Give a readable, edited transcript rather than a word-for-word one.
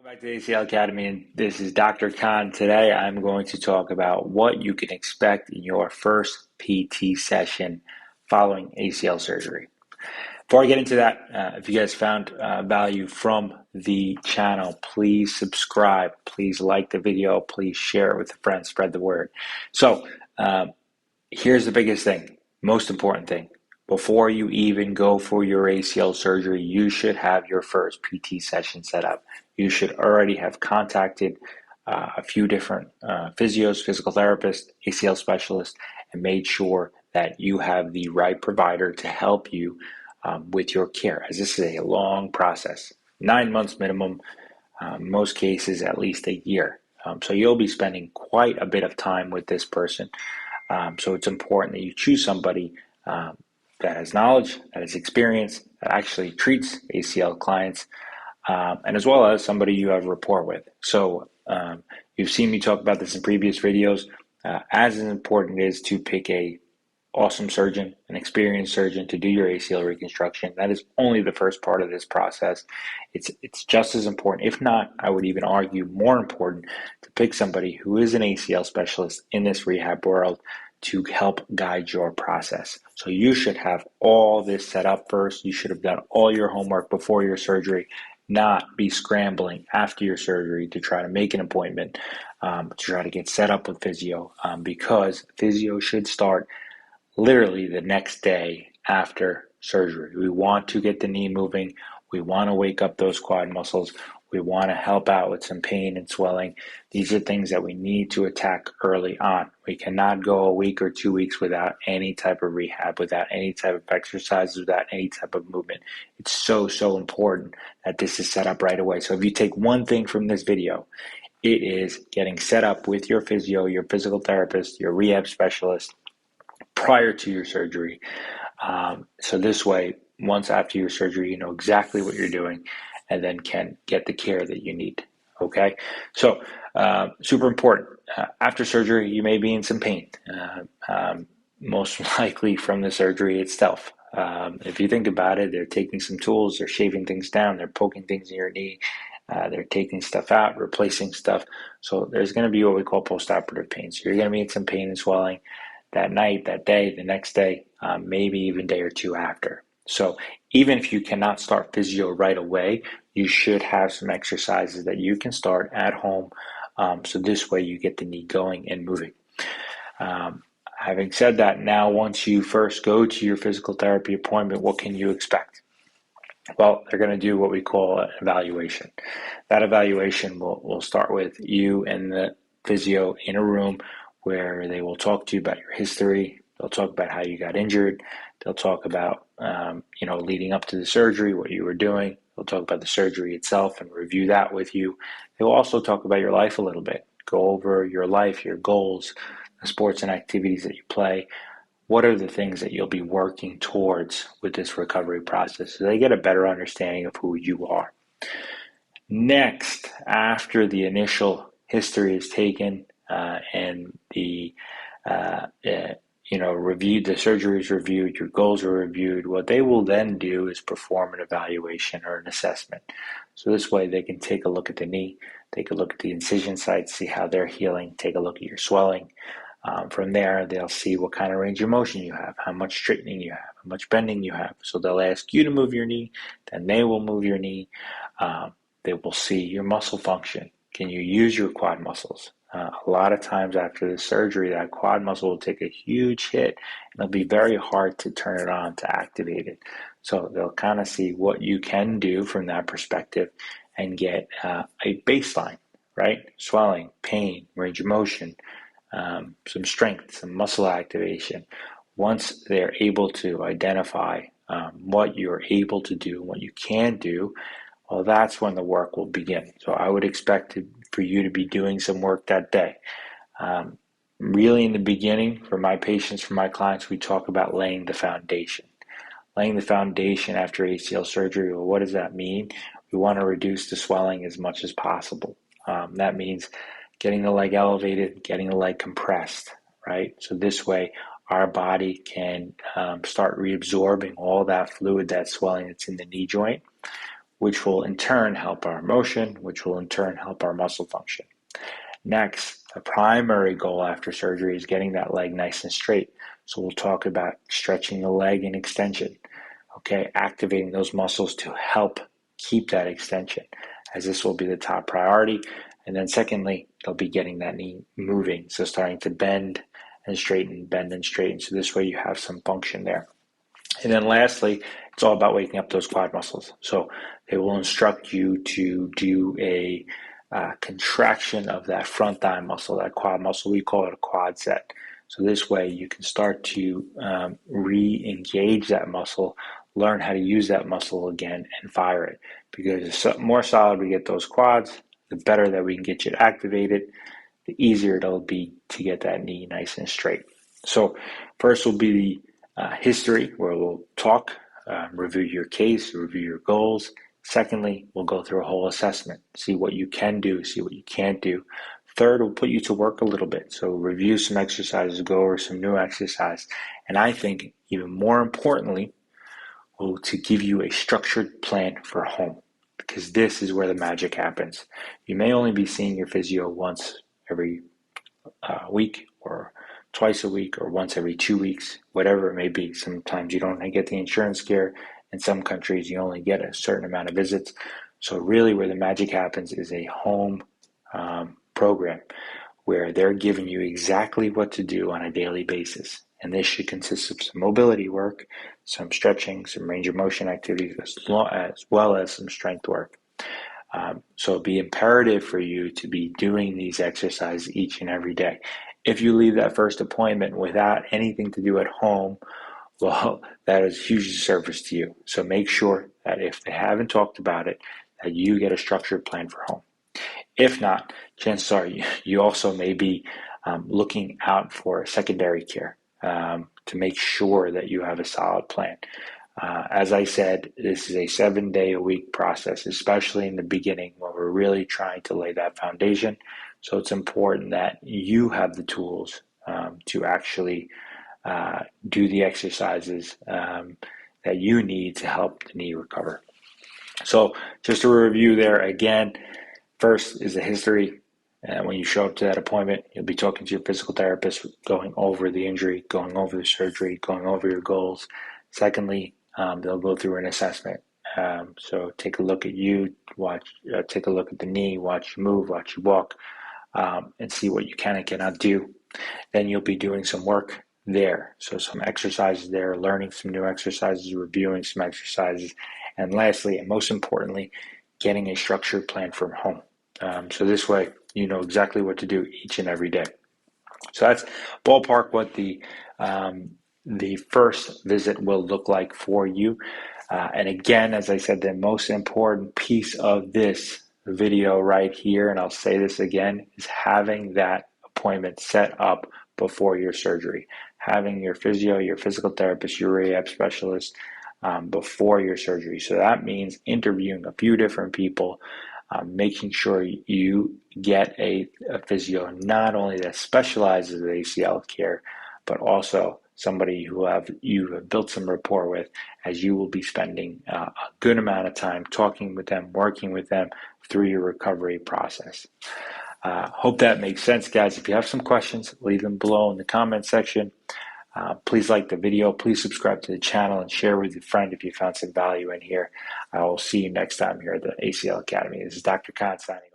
Welcome back to the ACL Academy, and this is Dr. Kaan. Today, I'm going to talk about what you can expect in your first PT session following ACL surgery. Before I get into that, if you guys found value from the channel, please subscribe, please like the video, please share it with a friend, spread the word. So, here's the biggest thing, most important thing. Before you even go for your ACL surgery, you should have your first PT session set up. You should already have contacted a few different physios, physical therapists, ACL specialists, and made sure that you have the right provider to help you with your care, as this is a long process, 9 months minimum, most cases at least a year. So you'll be spending quite a bit of time with this person. So it's important that you choose somebody that has knowledge, that has experience, that actually treats ACL clients, and as well as somebody you have rapport with. So you've seen me talk about this in previous videos. As important it is to pick a awesome surgeon, an experienced surgeon to do your ACL reconstruction. That is only the first part of this process. It's just as important, if not, I would even argue more important, to pick somebody who is an ACL specialist in this rehab world to help guide your process. So you should have all this set up first. You should have done all your homework before your surgery, not be scrambling after your surgery to try to make an appointment, to try to get set up with physio, because physio should start literally the next day after surgery. We want to get the knee moving. We want to wake up those quad muscles. We want to help out with some pain and swelling. These are things that we need to attack early on. We cannot go a week or 2 weeks without any type of rehab, without any type of exercise, without any type of movement. It's so important that this is set up right away. So if you take one thing from this video, it is getting set up with your physio, your physical therapist, your rehab specialist prior to your surgery. So this way, once after your surgery, you know exactly what you're doing and then can get the care that you need. Okay, so super important. After surgery, you may be in some pain, most likely from the surgery itself. If you think about it, they're taking some tools, they're shaving things down, they're poking things in your knee, they're taking stuff out, replacing stuff. So there's going to be what we call postoperative pain. So you're going to be in some pain and swelling that night, that day, the next day, maybe even day or two after. So even if you cannot start physio right away, you should have some exercises that you can start at home. So this way you get the knee going and moving. Having said that, now once you first go to your physical therapy appointment, what can you expect? Well, they're going to do what we call an evaluation. That evaluation will start with you and the physio in a room where they will talk to you about your history. They'll talk about how you got injured. They'll talk about, leading up to the surgery, what you were doing. They'll talk about the surgery itself and review that with you. They will also talk about your life a little bit, go over your life, your goals, the sports and activities that you play. What are the things that you'll be working towards with this recovery process? So they get a better understanding of who you are. Next, after the initial history is taken, and the the surgery is reviewed, your goals are reviewed, what they will then do is perform an evaluation or an assessment. So this way they can take a look at the knee, take a look at the incision sites, see how they're healing, take a look at your swelling. From there, they'll see what kind of range of motion you have, how much straightening you have, how much bending you have. So they'll ask you to move your knee, then they will move your knee. They will see your muscle function. Can you use your quad muscles? A lot of times after the surgery, that quad muscle will take a huge hit, and it'll be very hard to turn it on, to activate it. So they'll kind of see what you can do from that perspective and get a baseline, right? Swelling, pain, range of motion, some strength, some muscle activation. Once they're able to identify what you're able to do, what you can do, well, that's when the work will begin. So I would expect for you to be doing some work that day. Really in the beginning, for my patients, for my clients, we talk about laying the foundation. Laying the foundation after ACL surgery, well, what does that mean? We want to reduce the swelling as much as possible. That means getting the leg elevated, getting the leg compressed, right? So this way, our body can start reabsorbing all that fluid, that swelling that's in the knee joint. which will in turn help our motion, which will in turn help our muscle function. Next, the primary goal after surgery is getting that leg nice and straight. So we'll talk about stretching the leg and extension, okay, activating those muscles to help keep that extension, as this will be the top priority. And then secondly, they'll be getting that knee moving, so starting to bend and straighten. So this way you have some function there. And then lastly, it's all about waking up those quad muscles. So they will instruct you to do a contraction of that front thigh muscle, that quad muscle. We call it a quad set. So this way you can start to re-engage that muscle, learn how to use that muscle again and fire it. Because the more solid we get those quads, the better that we can get you activated, the easier it'll be to get that knee nice and straight. So first will be the history, where we'll talk, review your case, review your goals. Secondly, we'll go through a whole assessment, see what you can do, see what you can't do. Third, we'll put you to work a little bit. So review some exercises, go over some new exercise. And I think even more importantly, to give you a structured plan for home, because this is where the magic happens. You may only be seeing your physio once every week, or twice a week, or once every 2 weeks, whatever it may be. Sometimes you don't get the insurance care. In some countries, you only get a certain amount of visits. So really where the magic happens is a home program where they're giving you exactly what to do on a daily basis. And this should consist of some mobility work, some stretching, some range of motion activities, as well as some strength work. So it'd be imperative for you to be doing these exercises each and every day. If you leave that first appointment without anything to do at home, well, that is huge disservice to you. So make sure that if they haven't talked about it, that you get a structured plan for home. If not, chances are you also may be looking out for secondary care to make sure that you have a solid plan. As I said, this is a 7-day-a-week process, especially in the beginning when we're really trying to lay that foundation. So it's important that you have the tools to actually do the exercises that you need to help the knee recover. So just a review there again, first is the history. When you show up to that appointment, you'll be talking to your physical therapist, going over the injury, going over the surgery, going over your goals. Secondly, they'll go through an assessment. So take a look at you, take a look at the knee, watch you move, watch you walk, and see what you can and cannot do. Then you'll be doing some work there. So some exercises there, learning some new exercises, reviewing some exercises, and lastly, and most importantly, getting a structured plan from home. So this way, you know exactly what to do each and every day. So that's ballpark what the first visit will look like for you. And again, as I said, the most important piece of this video right here, and I'll say this again, is having that appointment set up before your surgery. Having your physio, your physical therapist, your rehab specialist before your surgery. So that means interviewing a few different people, making sure you get a physio not only that specializes in ACL care, but also somebody who you have built some rapport with, as you will be spending a good amount of time talking with them, working with them through your recovery process. Hope that makes sense, guys. If you have some questions, leave them below in the comment section. Please like the video. Please subscribe to the channel and share with a friend if you found some value in here. I will see you next time here at the ACL Academy. This is Dr. Kaan signing off.